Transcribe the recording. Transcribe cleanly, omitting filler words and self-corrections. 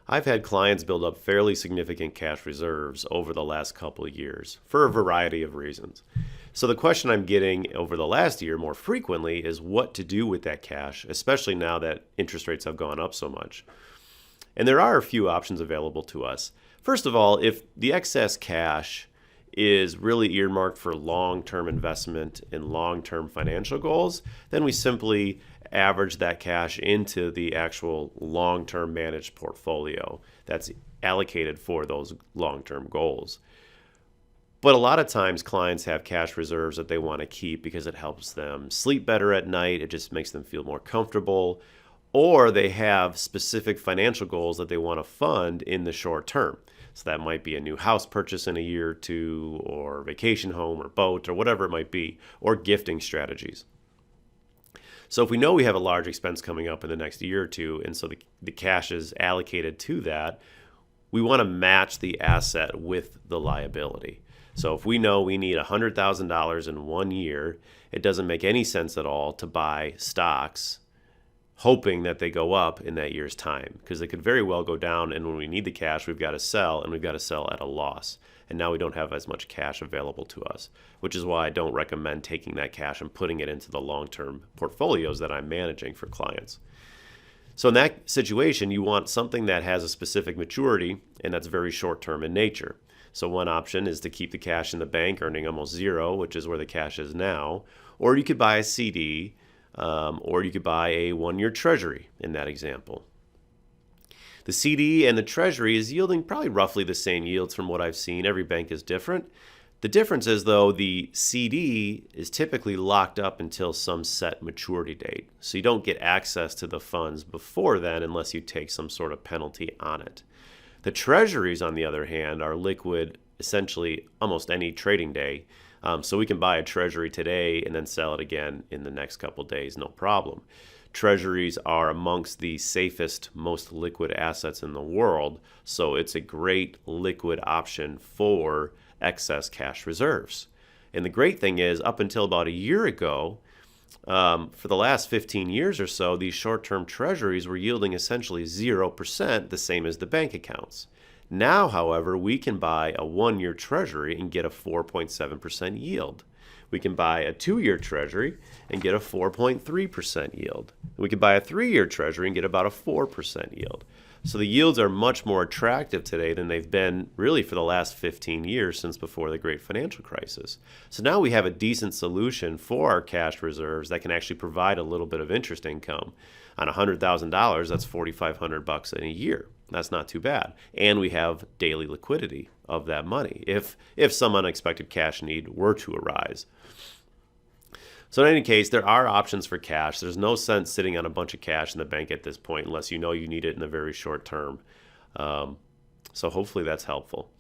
I've had clients build up fairly significant cash reserves over the last couple of years for a variety of reasons. So the question I'm getting over the last year more frequently is what to do with that cash, especially now that interest rates have gone up so much. And there are a few options available to us. First of all, if the excess cash is really earmarked for long-term investment in long-term financial goals, then we simply average that cash into the actual long-term managed portfolio that's allocated for those long-term goals. But a lot of times clients have cash reserves that they want to keep because it helps them sleep better at night. It just makes them feel more comfortable. Or they have specific financial goals that they want to fund in the short term. So that might be a new house purchase in a year or two, or vacation home or boat, or whatever it might be, or gifting strategies. So if we know we have a large expense coming up in the next year or two, and so the cash is allocated to that, we want to match the asset with the liability. So if we know we need $100,000 in 1 year, it doesn't make any sense at all to buy stocks hoping that they go up in that year's time, because they could very well go down, and when we need the cash, we've got to sell, and we've got to sell at a loss. And now we don't have as much cash available to us, which is why I don't recommend taking that cash and putting it into the long-term portfolios that I'm managing for clients. So in that situation, you want something that has a specific maturity and that's very short-term in nature. So one option is to keep the cash in the bank earning almost zero, which is where the cash is now, or you could buy a CD, or you could buy a 1-year treasury in that example. The CD and the treasury is yielding probably roughly the same yields from what I've seen. Every bank is different. The difference is, though, the CD is typically locked up until some set maturity date. So you don't get access to the funds before then unless you take some sort of penalty on it. The treasuries, on the other hand, are liquid essentially almost any trading day. So we can buy a treasury today and then sell it again in the next couple days, no problem. Treasuries are amongst the safest, most liquid assets in the world, so it's a great liquid option for excess cash reserves. And the great thing is, up until about a year ago, for the last 15 years or so, these short-term treasuries were yielding essentially 0%, the same as the bank accounts. Now, however, we can buy a 1-year treasury and get a 4.7% yield. We can buy a 2-year treasury and get a 4.3% yield. We can buy a 3-year treasury and get about a 4% yield. So the yields are much more attractive today than they've been really for the last 15 years since before the great financial crisis. So now we have a decent solution for our cash reserves that can actually provide a little bit of interest income. On $100,000, that's $4,500 in a year. That's not too bad. And we have daily liquidity of that money if some unexpected cash need were to arise. So in any case, there are options for cash. There's no sense sitting on a bunch of cash in the bank at this point unless you know you need it in the very short term. So hopefully that's helpful.